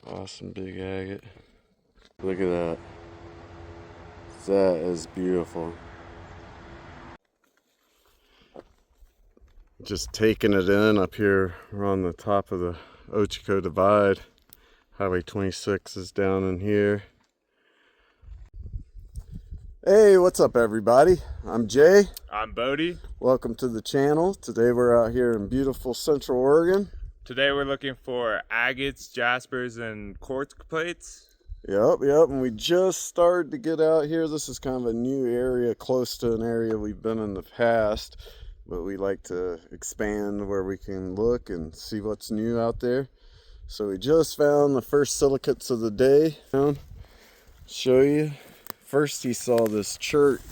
Awesome big agate. Look at that. That is beautiful. Just taking it in up here. We're on the top of the Ochocos divide. Highway 26 is down in here. Hey, what's up everybody? I'm Jay. I'm Bodie. Welcome to the channel. Today we're out here in beautiful Central Oregon. Today we're looking for agates, jaspers, and quartz plates. Yep, and we just started to get out here. This is kind of a new area, close to an area we've been in the past, but we like to expand where we can look and see what's new out there. So we just found the first silicates of the day. Show you. First he saw this chert.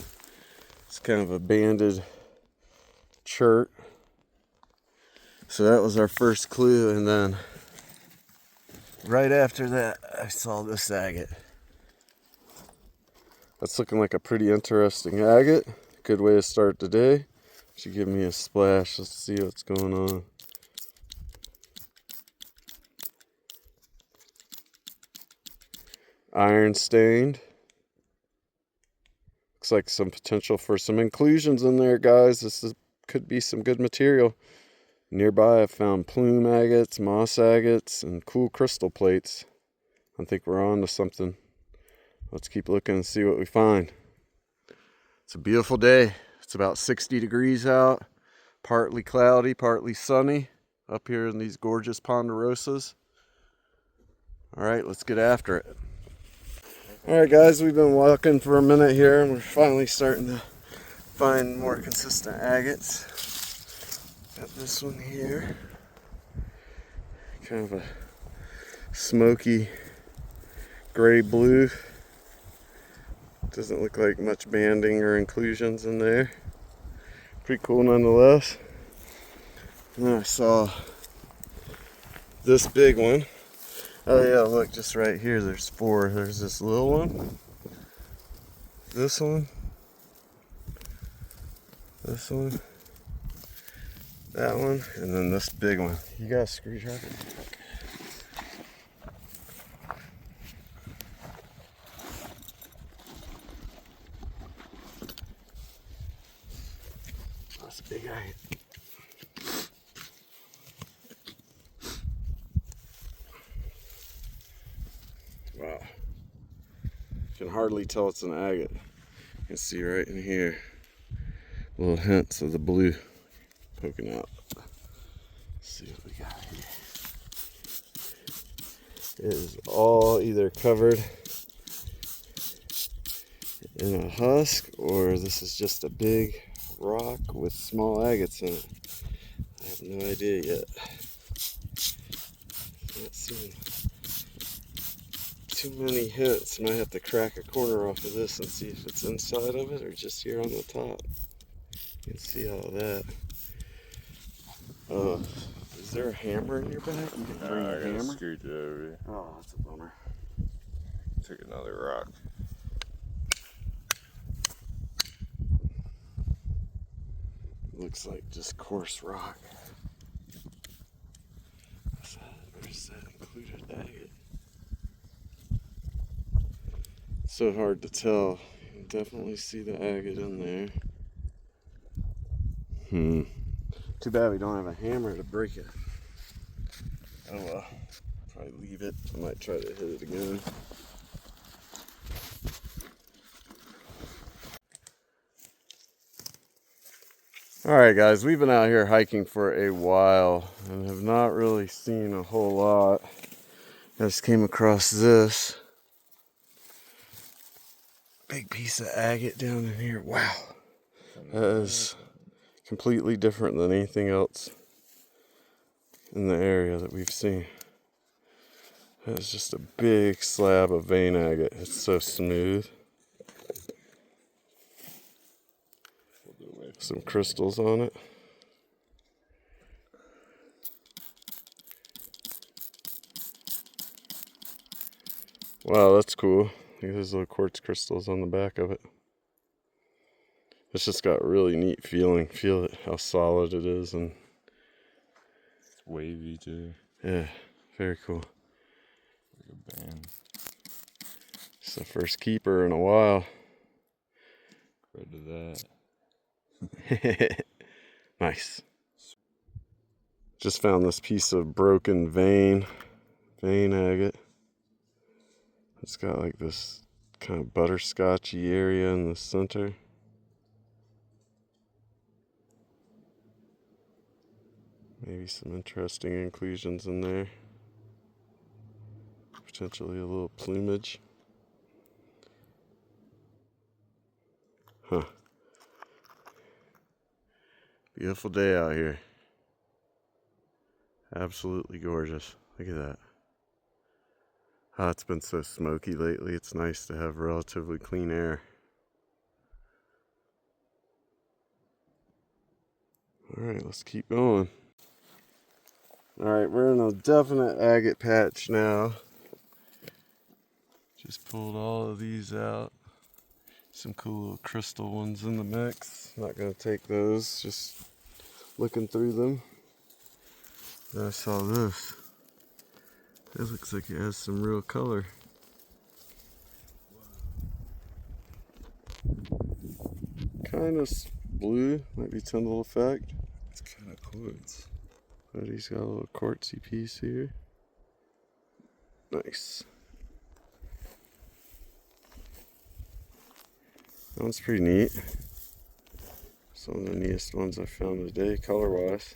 It's kind of a banded chert. So that was our first clue, and then right after that I saw this agate. That's looking like a pretty interesting agate. Good way to start the day. Should give me a splash. Let's see what's going on. Iron stained. Looks like some potential for some inclusions in there, guys. Could be some good material. Nearby I found plume agates, moss agates, and cool crystal plates. I think we're on to something. Let's keep looking and see what we find. It's a beautiful day. It's about 60 degrees out. Partly cloudy, partly sunny up here in these gorgeous ponderosas. All right, let's get after it. All right, guys, we've been walking for a minute here, and we're finally starting to find more consistent agates. Got this one here. Kind of a smoky gray blue. Doesn't look like much banding or inclusions in there. Pretty cool nonetheless. And then I saw this big one. Oh yeah, look, just right here there's four. There's this little one, this one, this one, that one, and then this big one. You got a screwdriver? That's a big agate. Wow. Can hardly tell it's an agate. You can see right in here little hints of the blue poking out. Let's see what we got here. It is all either covered in a husk, or this is just a big rock with small agates in it. I have no idea yet. Not seeing too many hints. Might have to crack a corner off of this and see if it's inside of it or just here on the top. You can see all that. Is there a hammer in your bag? You can bring a hammer. Screwdriver. Oh, that's a bummer. Took another rock. Looks like just coarse rock. Where's that included agate? So hard to tell. You can definitely see the agate in there. Too bad we don't have a hammer to break it. Oh well. Probably leave it. I might try to hit it again. Alright guys, we've been out here hiking for a while and have not really seen a whole lot. I just came across this big piece of agate down in here. Wow. That is completely different than anything else in the area that we've seen. That's just a big slab of vein agate. It's so smooth. Some crystals on it. Wow, that's cool. Look at those little quartz crystals on the back of it. It's just got a really neat feeling. Feel it, how solid it is, and It's wavy too. yeah, very cool. Good band. It's the first keeper in a while. Credit that. Nice. Just found this piece of broken vein agate. It's got like this kind of butterscotchy area in the center. Maybe some interesting inclusions in there. Potentially a little plumage. Huh. Beautiful day out here. Absolutely gorgeous. Look at that. Ah, it's been so smoky lately. It's nice to have relatively clean air. Alright, let's keep going. Alright, we're in a definite agate patch now. Just pulled all of these out. Some cool little crystal ones in the mix. Not gonna take those, just looking through them. Then I saw this. It looks like it has some real color. Kind of blue, might be Tyndall effect. It's kind of quartz. But he's got a little quartzy piece here. Nice. That one's pretty neat. Some of the neatest ones I found today, color-wise.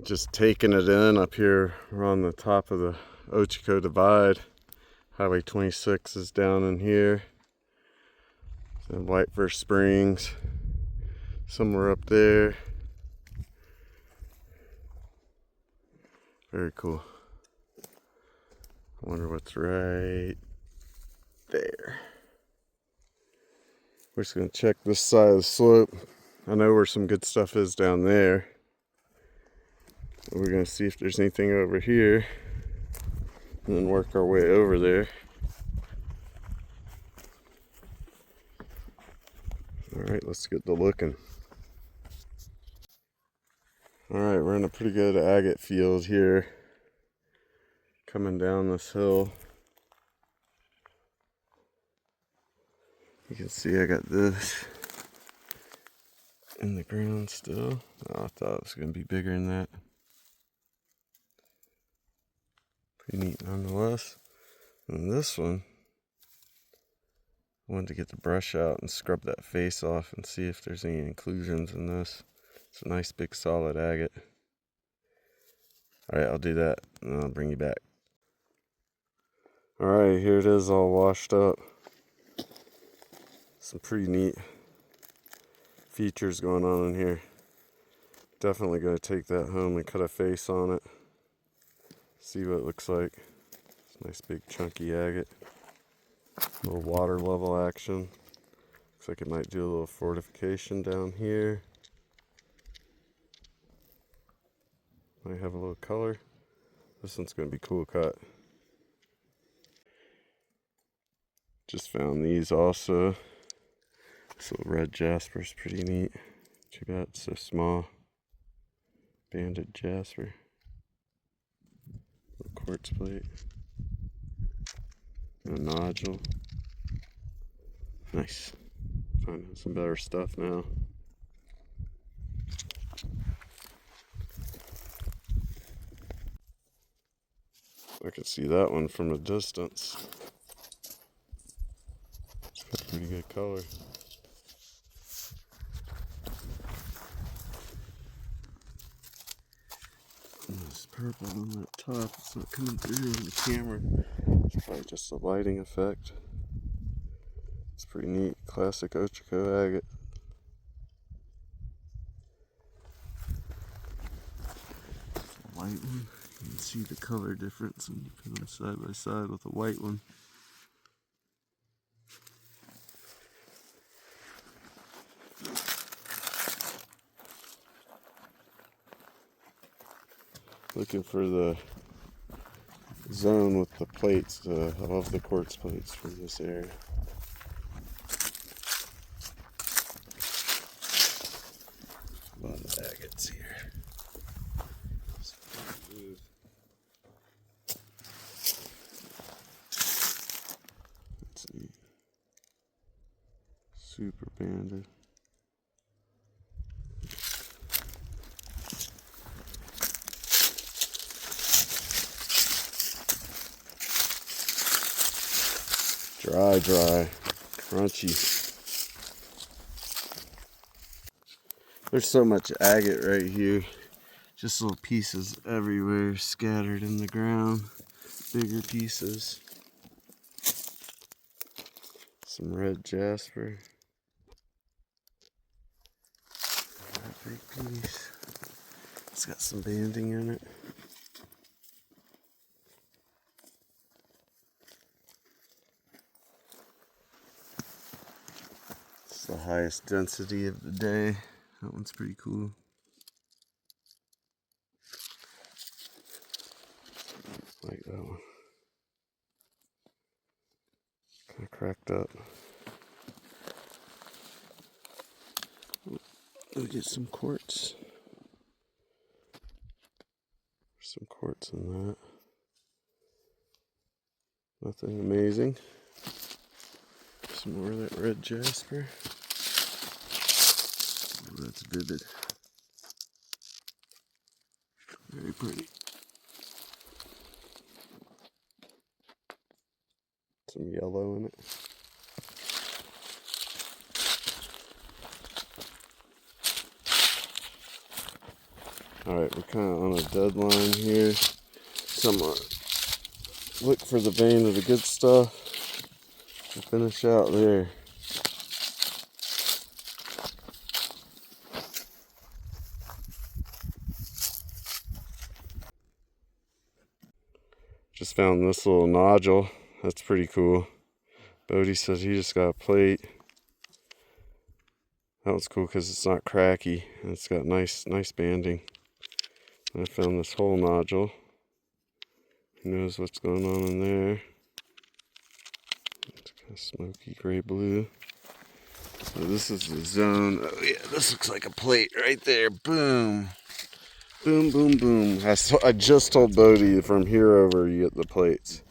Just taking it in up here. We're on the top of the Ochocos divide. Highway 26 is down in here. And Whitefish Springs, somewhere up there. Very cool. I wonder what's right there. We're just gonna check this side of the slope. I know where some good stuff is down there. We're gonna see if there's anything over here and then work our way over there. Alright, let's get to looking. Alright, we're in a pretty good agate field here. Coming down this hill. You can see I got this in the ground still. Oh, I thought it was going to be bigger than that. Pretty neat nonetheless. And this one, I wanted to get the brush out and scrub that face off and see if there's any inclusions in this. It's a nice big solid agate. Alright, I'll do that and then I'll bring you back. Alright, here it is all washed up. Some pretty neat features going on in here. Definitely going to take that home and cut a face on it. See what it looks like. It's a nice big chunky agate. A little water level action. Looks like it might do a little fortification down here. Might have a little color. This one's going to be cool cut. Just found these also. This little red jasper is pretty neat. Too bad it's so small. Banded jasper. Little quartz plate. And a nodule. Nice. Finding some better stuff now. I can see that one from a distance. It's got pretty good color. And this purple on that top, it's not coming through on the camera. It's probably just a lighting effect. It's pretty neat. Classic Ochocos agate. White one. You can see the color difference when you put them side by side with the white one. Looking for the zone with the plates above the quartz plates for this area. A lot of agates here. Super banded. Dry, crunchy. There's so much agate right here. Just little pieces everywhere scattered in the ground. Bigger pieces. Some red jasper. That big piece. It's got some banding in it. It's the highest density of the day. That one's pretty cool. Like that one. Kind of cracked up. We'll get some quartz. There's some quartz in that. Nothing amazing. Some more of that red jasper. Oh, that's vivid. Very pretty. Some yellow in it. Alright, we're kind of on a deadline here. Look for the vein of the good stuff and finish out there. Just found this little nodule. That's pretty cool. Bodie says he just got a plate. That was cool because it's not cracky and it's got nice banding. And I found this whole nodule. Who knows what's going on in there? It's kind of smoky gray blue. So this is the zone. Oh yeah, this looks like a plate right there. Boom. Boom, boom, boom. I just told Bodie from here over you get the plates.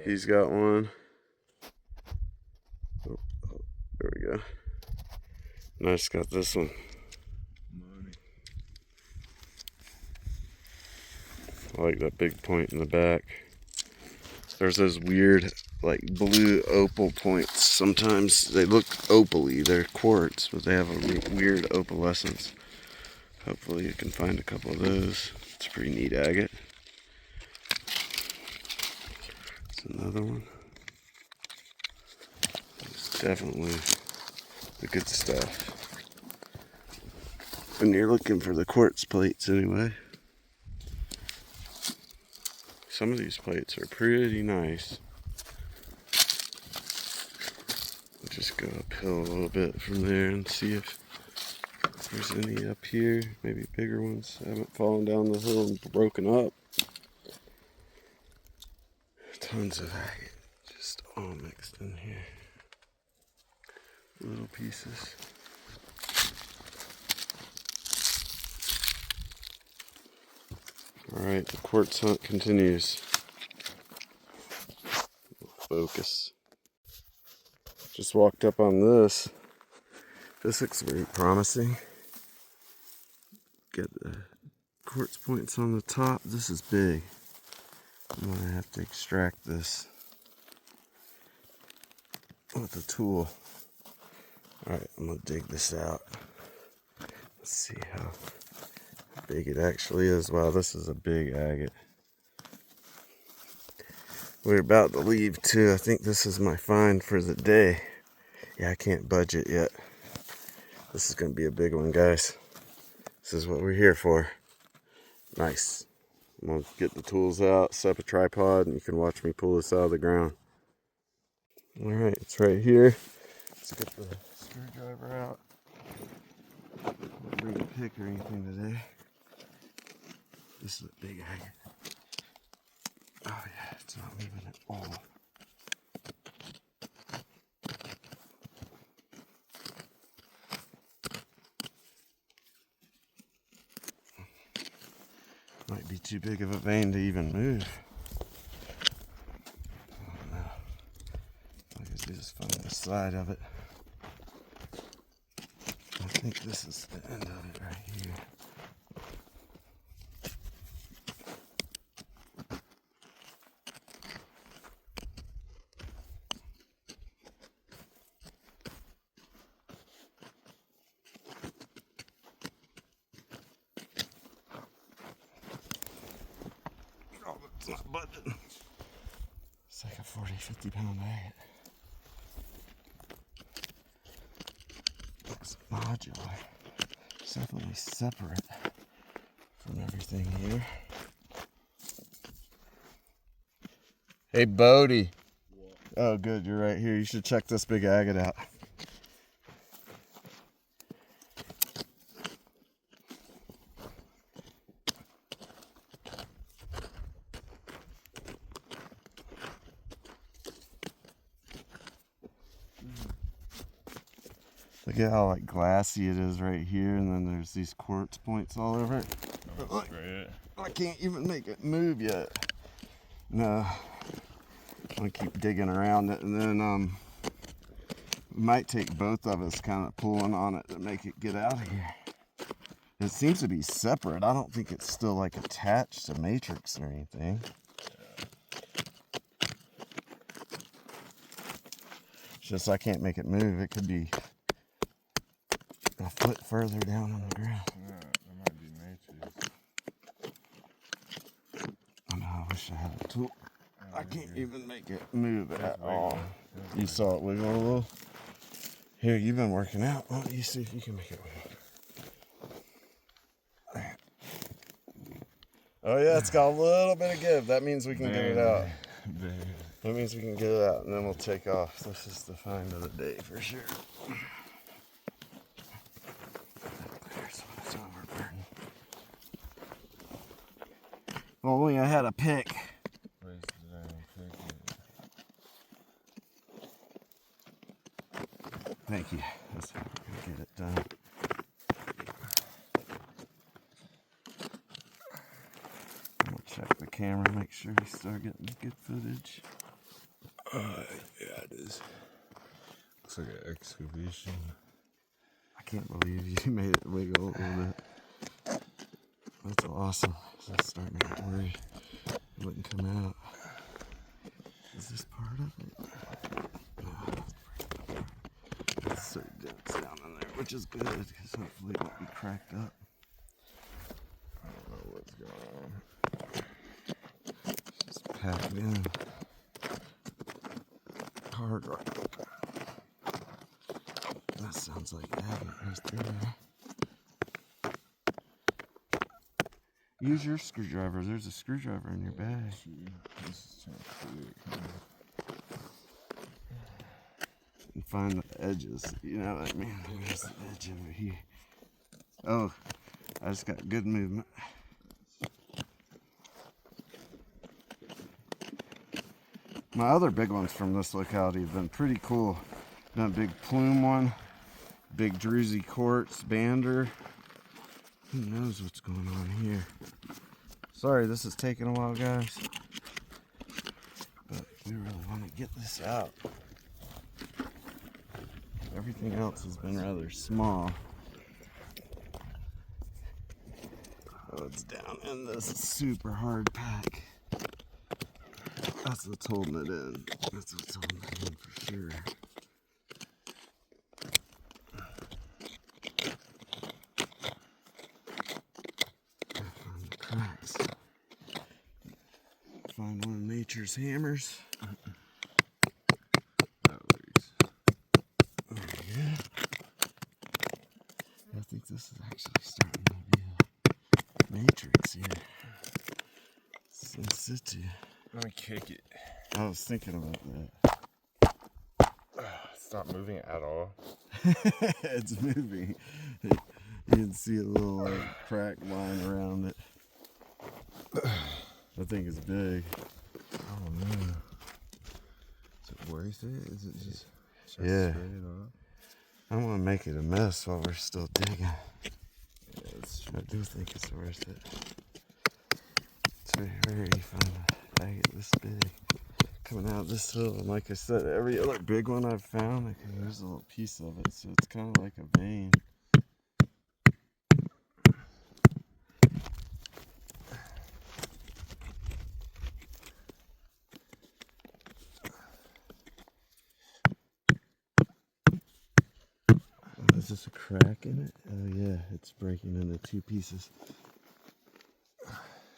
He's got one. Oh, there we go. Nice, got this one. I like that big point in the back. There's those weird, like blue opal points. Sometimes they look opal-y. They're quartz, but they have a weird opalescence. Hopefully you can find a couple of those. It's a pretty neat agate. It's another one. It's definitely the good stuff. When you're looking for the quartz plates anyway. Some of these plates are pretty nice. We'll just go uphill a little bit from there and see if there's any up here. Maybe bigger ones. I haven't fallen down the hill and broken up. Tons of agate. Just all mixed in here. Little pieces. Alright, the quartz hunt continues. Focus. Just walked up on this. This looks very promising. Got the quartz points on the top. This is big. I'm gonna have to extract this with a tool. Alright, I'm gonna dig this out. Let's see how big it actually is. Wow, this is a big agate. We're about to leave too. I think this is my find for the day. Yeah, I can't budge it yet. This is gonna be a big one, guys. This is what we're here for. Nice. I'm gonna get the tools out, set up a tripod, and you can watch me pull this out of the ground. Alright, it's right here. Let's get the screwdriver out. I didn't bring a pick or anything today. This is a big agate. Oh yeah, it's not moving at all. Might be too big of a vein to even move. Oh no. I guess we just find the side of it. think this is the end of it right here. Oh, it's not budging. It's like a 40, 50 pound agate. Looks modular. It's definitely separate from everything here. Hey, Bodie. What? Oh, good. You're right here. You should check this big agate out. Look at how like glassy it is right here, and then there's these quartz points all over it. Oh, Look, great. I can't even make it move yet. No, I'm gonna keep digging around it, and then it might take both of us kind of pulling on it to make it get out of here. It seems to be separate. I don't think it's still like attached to matrix or anything. It's just I can't make it move. It could be a foot further down on the ground. Yeah, that might be matrix. I know, I wish I had a tool. I can't even make it move at all. You saw it wiggle a little? Here, you've been working out. Why don't you see if you can make it wiggle? Oh yeah, it's got a little bit of give. That means we can get it out. That means we can get it out, and then we'll take off. This is the find of the day for sure. There's when it's overburdened. If only I had a pick. Thank you. That's how we're gonna get it done. I'm gonna check the camera, make sure we start getting good footage. Yeah, it is. Looks like an excavation. I can't believe you made it wiggle a little bit. That's awesome. So I'm starting to get worried it wouldn't come out. Is this part of it? No, it's so dense down in there, which is good because hopefully it won't be cracked up. I don't know what's going on. Just packed in. Hard rock. That sounds like agate right there. Use your screwdriver. There's a screwdriver in your bag. This is too quick. And find the edges. You know what I mean? There's the edge over here. Oh, I just got good movement. My other big ones from this locality have been pretty cool. Done a big plume one, big druzy quartz bander. Who knows what's going on here? Sorry, this is taking a while, guys. But we really want to get this out. Everything else has been rather small. Oh, it's down in this super hard pack. That's what's holding it in. That's what's holding it in for sure. Find the cracks. Find one of nature's hammers. That works. There you go. I think this is actually starting to be a matrix here. It's in situ. Let me kick it. I was thinking about that. Stop moving at all. It's moving. You can see a little like crack line around it. I think it's big. Oh man. Is it worth it? Is it just Yeah. straight it off? I don't want to make it a mess while we're still digging. Yeah, it's I do think it's worth it. It's very, very fun to agate this big. Coming out this hill, and like I said, every other big one I've found, I can use a little piece of it, so it's kind of like a vein. crack in it? Oh yeah, it's breaking into 2 pieces.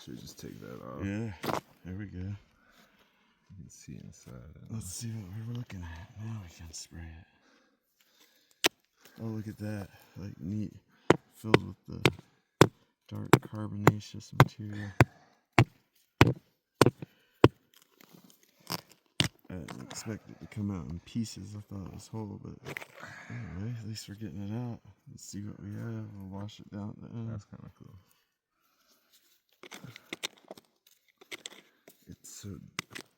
Should we just take that off? Yeah, there we go. You can see inside it. Let's see what we're looking at. Now we can spray it. Oh, look at that. Like neat. Filled with the dark carbonaceous material. I didn't expect it to come out in pieces. I thought it was whole, but anyway, at least we're getting it out. Let's see what we have. We'll wash it down at the end. That's kind of cool. It's so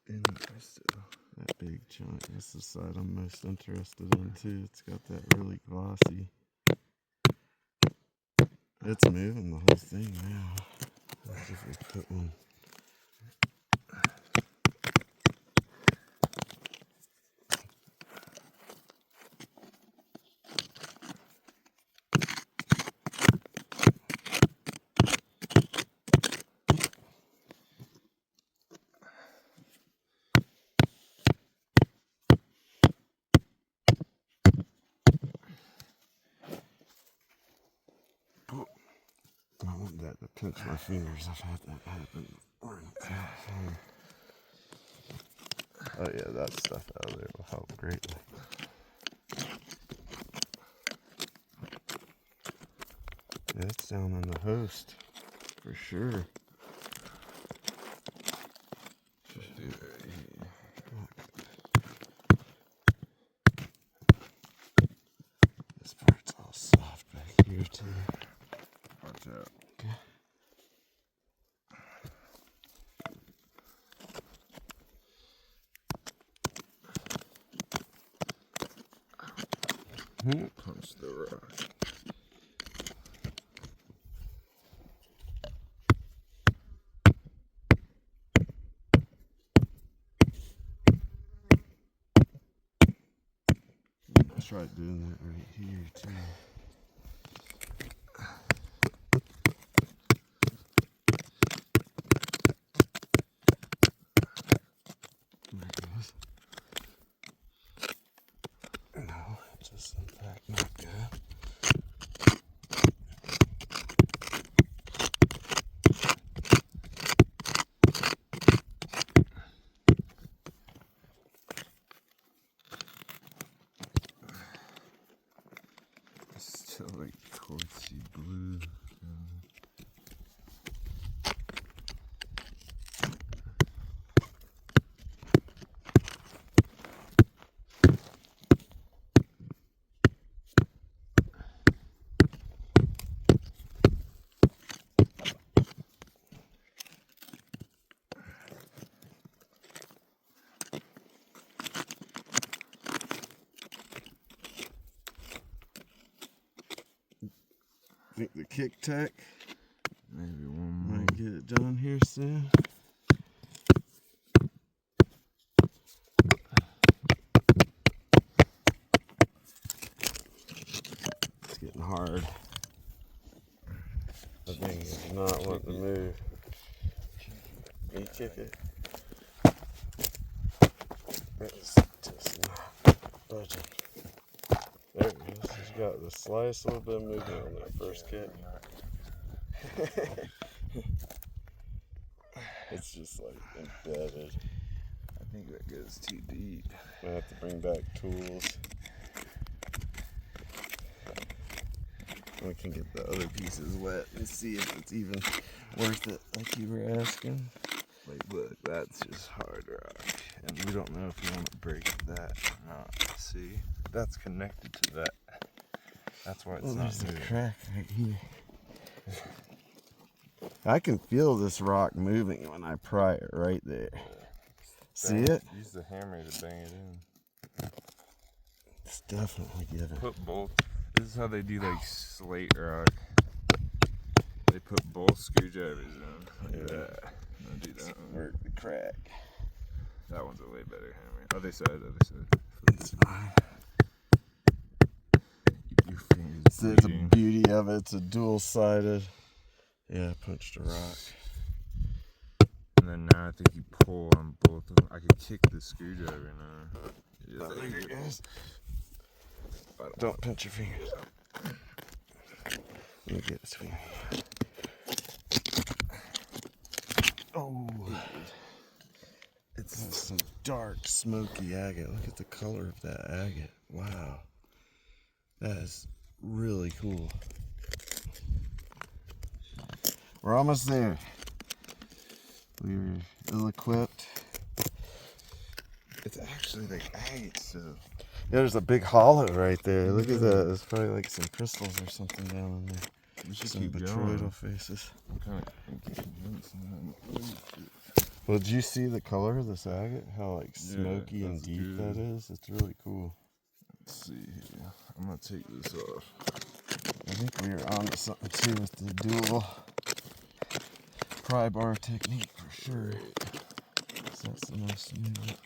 in there still. That big chunk. That's the side I'm most interested in too. It's got that really glossy. It's moving the whole thing now. Let's see if we put one. I want that to pinch my fingers. I've had that happen before. Oh yeah, that stuff out of there will help greatly. Yeah, it's down in the host for sure. Just do it right here. This part's all soft back here too. Watch out. Okay. Punch the rock. I tried doing that right here too. There it goes. No, it's just in fact not good. Still like quartzy blue. Think the kick tack Maybe one more. might get it done here soon. It's getting hard. The thing is not wanting to move. Can you kick it? It's just not budging. There it goes. He's got the slightest little bit of movement on that first kick. It's just like embedded. I think that goes too deep. I have to bring back tools. We can get the other pieces wet and see if it's even worth it, like you were asking. Like, look, that's just hard rock. And we don't know if you want to break that or not. See? That's connected to that. That's why it's Oh, not there's a moving. crack right here. I can feel this rock moving when I pry it right there. See Bang- it? Use the hammer to bang it in. It's definitely giving. Put both. This is how they do like slate rock. They put both screwdrivers in. Like that. Now do that one. Work the crack. That one's a way better hammer. Other side, other side. It's fine. Your fingers It's the bleeding. beauty of it. It's a dual-sided. Yeah, I punched a rock. And then now I think you pull on both of them. I could kick the screwdriver now. Yeah, Oh, there it goes. I don't Don't pinch your fingers. Let me get between. Oh, it's some dark, smoky agate. Look at the color of that agate. Wow, that is really cool. We're almost there. We're ill-equipped. It's actually like agate, so. Yeah, there's a big hollow right there. Look at that. There's probably like some crystals or something down in there. We should Some keep botryoidal going. faces. I'm kind of convinced now. Well, did you see the color of this agate? How like Yeah, smoky and that's deep good. that is? It's really cool. Let's see here. I'm gonna take this off. I think we were onto something too with the dual pry bar technique for sure. So that's the most smooth.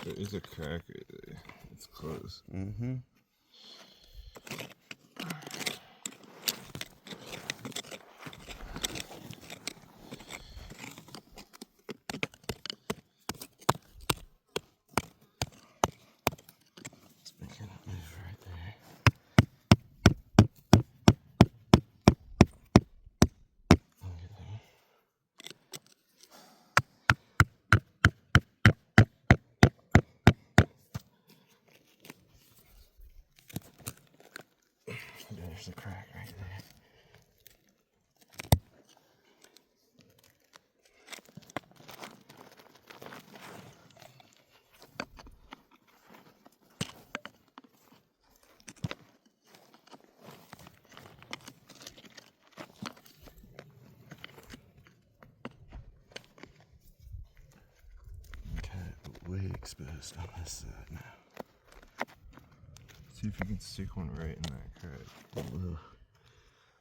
There is a crack right there. It's close. Mm-hmm. It's making a move right there. Look at that. There's a crack right there. Okay, way exposed on this side now. See if you can stick one right in that crack. Well,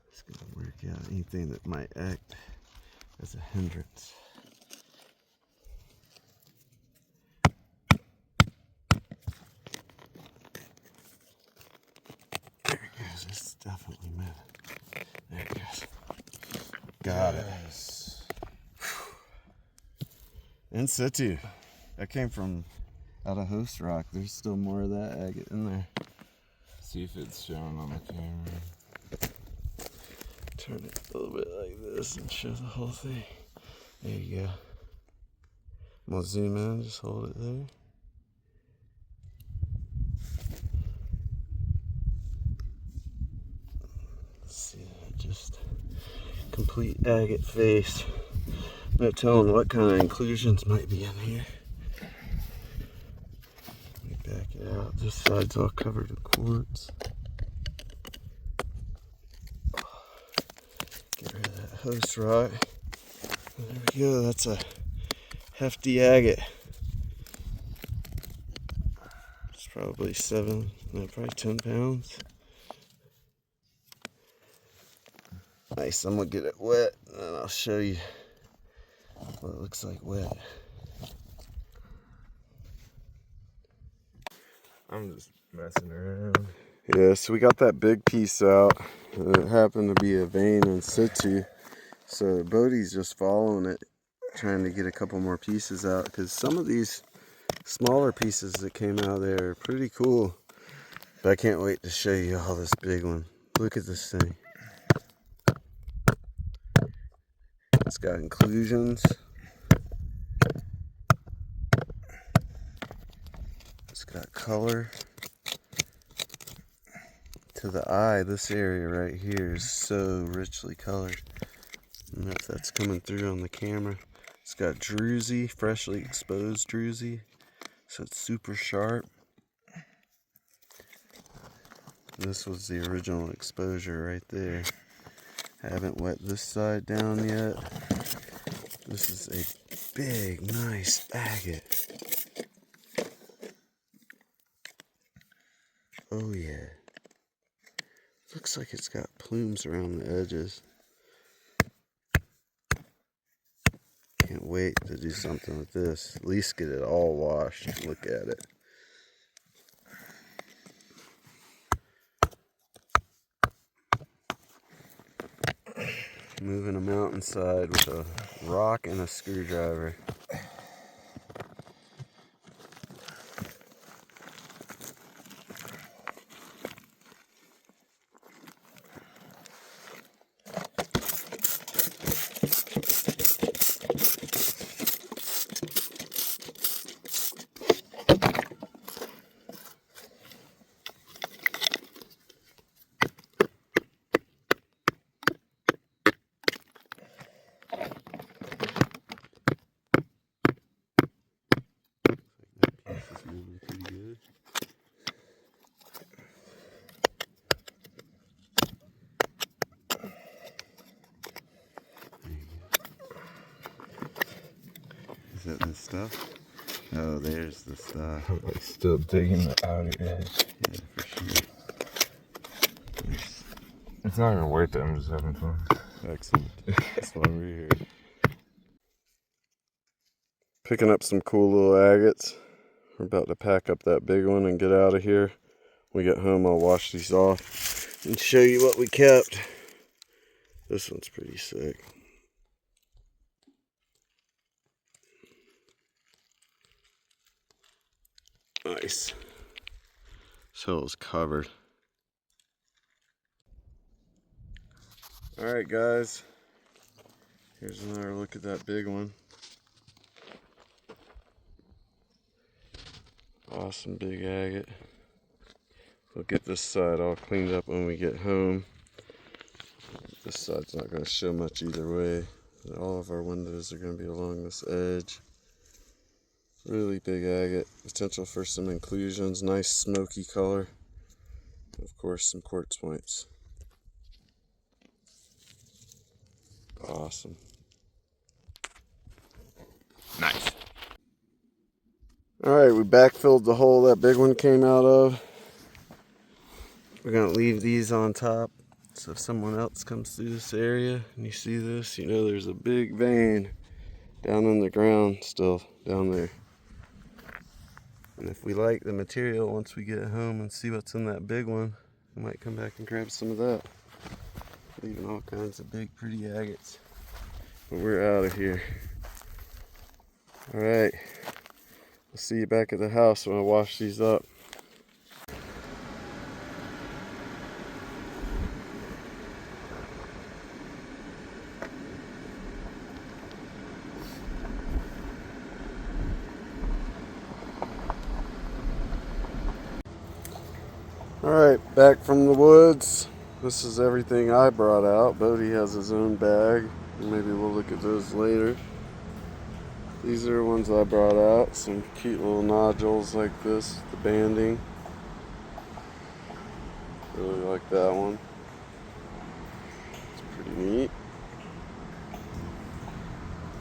it's gonna work out anything that might act as a hindrance. There it goes. It's definitely moving. There it goes. Got it. In situ. That came from out of host rock. There's still more of that agate in there. See if it's showing on the camera. Turn it a little bit like this and show the whole thing. There you go. I'm gonna zoom in, just hold it there. Let's see that, just complete agate face. No telling what kind of inclusions might be in here. Let me back it out. This side's all covered with quartz. Get rid of that host rock. There we go. That's a hefty agate. It's probably probably 10 pounds. Nice. I'm gonna get it wet, and then I'll show you what it looks like wet. I'm just messing around. Yeah, so we got that big piece out. It happened to be a vein in situ. So Bodie's just following it, trying to get a couple more pieces out, because some of these smaller pieces that came out there are pretty cool. But I can't wait to show you all this big one. Look at this thing. It's got inclusions. It's got color. To the eye, this area right here is so richly colored. I don't know if that's coming through on the camera. It's got druzy, freshly exposed druzy. So it's super sharp. This was the original exposure right there. Haven't wet this side down yet. This is a big, nice agate. Oh yeah. Looks like it's got plumes around the edges. Can't wait to do something with this. At least get it all washed and look at it. Moving a mountainside with a rock and a screwdriver. this stuff? Oh, there's the stuff. I'm like still digging the outer edge. Yeah, for sure. Nice. It's not even worth it, I'm just having fun. Excellent. That's why we're here. Picking up some cool little agates. We're about to pack up that big one and get out of here. When we get home, I'll wash these off and show you what we kept. This one's pretty sick. Nice. So it was covered. Alright guys, here's another look at that big one. Awesome big agate. We'll get this side all cleaned up when we get home. This side's not going to show much either way. All of our windows are going to be along this edge. Really big agate. Potential for some inclusions. Nice smoky color. Of course, some quartz points. Awesome. Nice. Alright, we backfilled the hole that big one came out of. We're going to leave these on top. So if someone else comes through this area and you see this, you know there's a big vein down in the ground still down there. And if we like the material once we get home and see what's in that big one, we might come back and grab some of that. Leaving all kinds of big pretty agates. But we're out of here. Alright. We'll see you back at the house when I wash these up. Alright, back from the woods. This is everything I brought out. Bodie has his own bag. Maybe we'll look at those later. These are the ones I brought out. Some cute little nodules like this. The banding. Really like that one. It's pretty neat.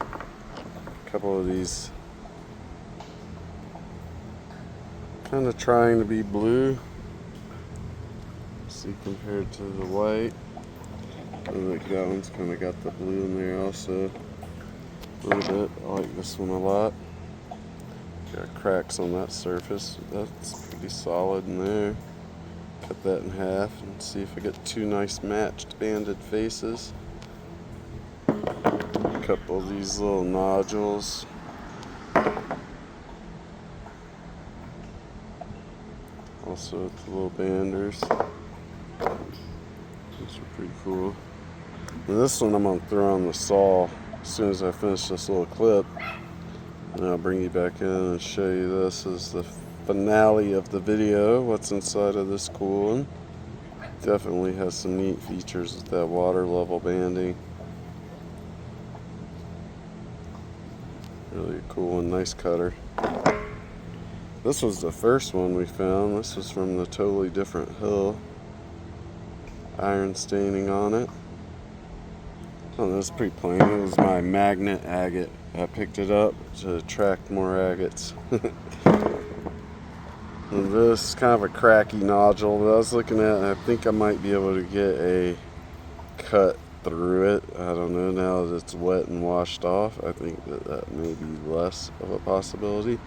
A couple of these kind of trying to be blue. See, compared to the white. I think that one's kind of got the blue in there also. A little bit. I like this one a lot. Got cracks on that surface. That's pretty solid in there. Cut that in half and see if I get two nice matched banded faces. A couple of these little nodules. Also with the little banders. These are pretty cool. And this one I'm going to throw on the saw as soon as I finish this little clip. And I'll bring you back in and show you this as the finale of the video. What's inside of this cool one. Definitely has some neat features with that water level banding. Really a cool one. Nice cutter. This was the first one we found. This was from the totally different hill. Iron staining on it. Oh, that's pretty plain. It was my magnet agate. I picked it up to attract more agates. And this is kind of a cracky nodule that I was looking at, and I think I might be able to get a cut through it. I don't know, now that it's wet and washed off, I think that may be less of a possibility.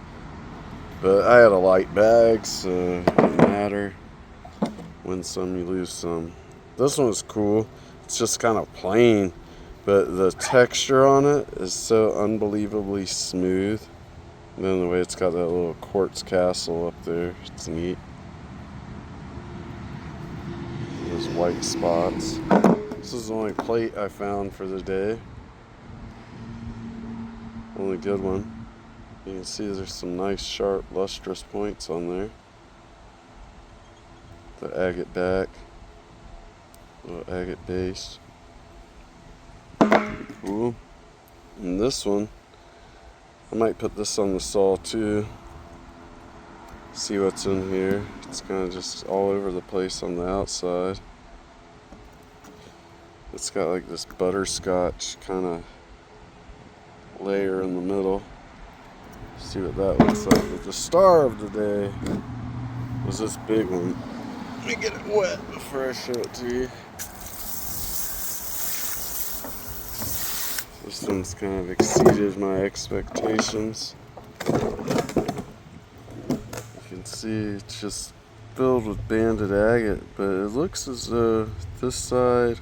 But I had a light bag, so it didn't matter. Win some, you lose some. This one is cool. It's just kind of plain, but the texture on it is so unbelievably smooth. And then the way it's got that little quartz castle up there, it's neat. Those white spots. This is the only plate I found for the day. Only good one. You can see there's some nice sharp lustrous points on there. The agate back. Little agate base. Cool. And this one, I might put this on the saw too. See what's in here. It's kind of just all over the place on the outside. It's got like this butterscotch kind of layer in the middle. See what that looks like. But the star of the day was this big one. Let me get it wet before I show it to you. This one's kind of exceeded my expectations. You can see it's just filled with banded agate, but it looks as though this side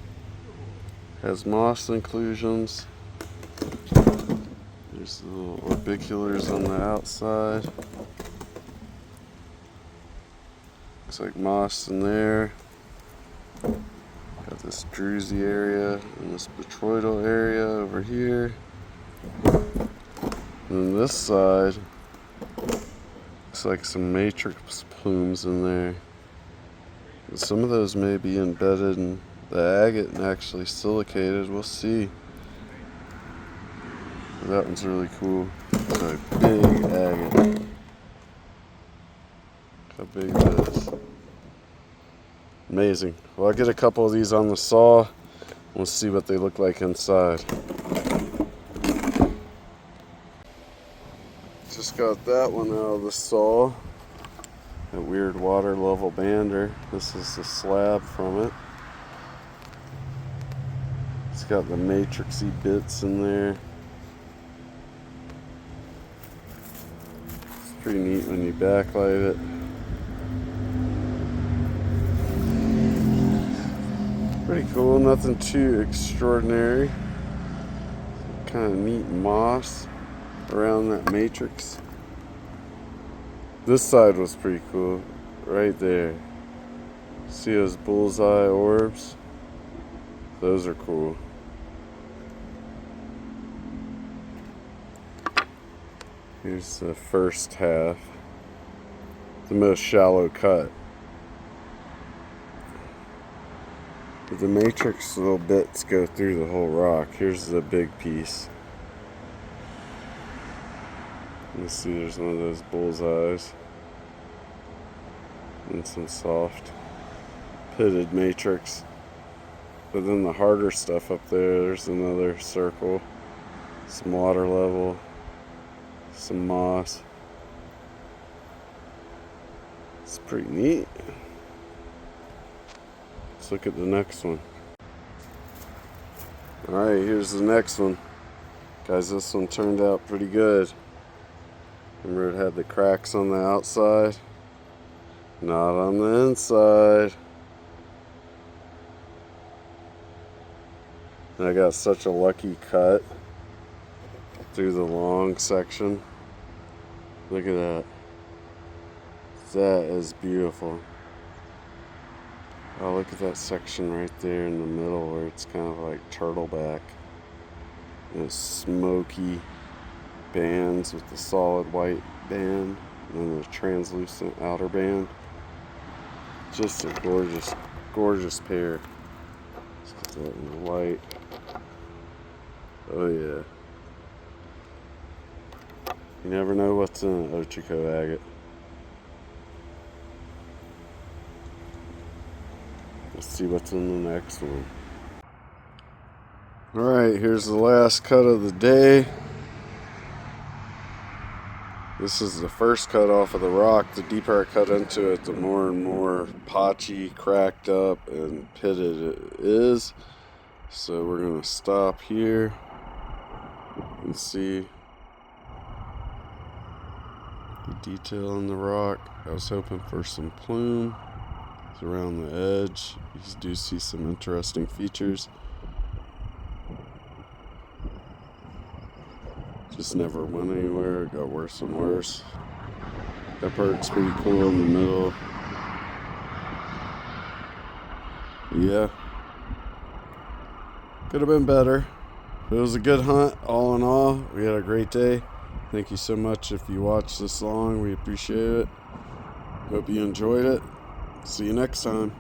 has moss inclusions. There's the little orbiculars on the outside. Looks like moss in there. Got this druzy area and this botryoidal area over here. And this side looks like some matrix plumes in there. And some of those may be embedded in the agate and actually silicated. We'll see. That one's really cool. It's a big agate. Look how big that is. Amazing. Well, I'll get a couple of these on the saw. We'll see what they look like inside. Just got that one out of the saw. That weird water level bander. This is the slab from it. It's got the matrixy bits in there. It's pretty neat when you backlight it. Pretty cool, nothing too extraordinary. Kind of neat moss around that matrix. This side was pretty cool, right there. See those bullseye orbs? Those are cool. Here's the first half, the most shallow cut. The matrix little bits go through the whole rock. Here's the big piece. You see there's one of those bullseyes. And some soft pitted matrix. But then the harder stuff up there's another circle. Some water level. Some moss. It's pretty neat. Let's look at the next one. Alright, here's the next one. Guys, this one turned out pretty good. Remember it had the cracks on the outside? Not on the inside. And I got such a lucky cut through the long section. Look at that. That is beautiful. Oh, look at that section right there in the middle where it's kind of like turtleback. Those smoky bands with the solid white band and then the translucent outer band. Just a gorgeous, gorgeous pair. Let's get that in the light. Oh yeah. You never know what's in an Ochocos agate. Let's see what's in the next one. Alright, here's the last cut of the day. This is the first cut off of the rock. The deeper I cut into it, the more and more potchy, cracked up, and pitted it is. So we're going to stop here and see the detail on the rock. I was hoping for some plume. It's around the edge. You do see some interesting features. Just never went anywhere. It got worse and worse. That part's pretty cool in the middle. Yeah. Could have been better. It was a good hunt, all in all. We had a great day. Thank you so much if you watched this long. We appreciate it. Hope you enjoyed it. See you next time.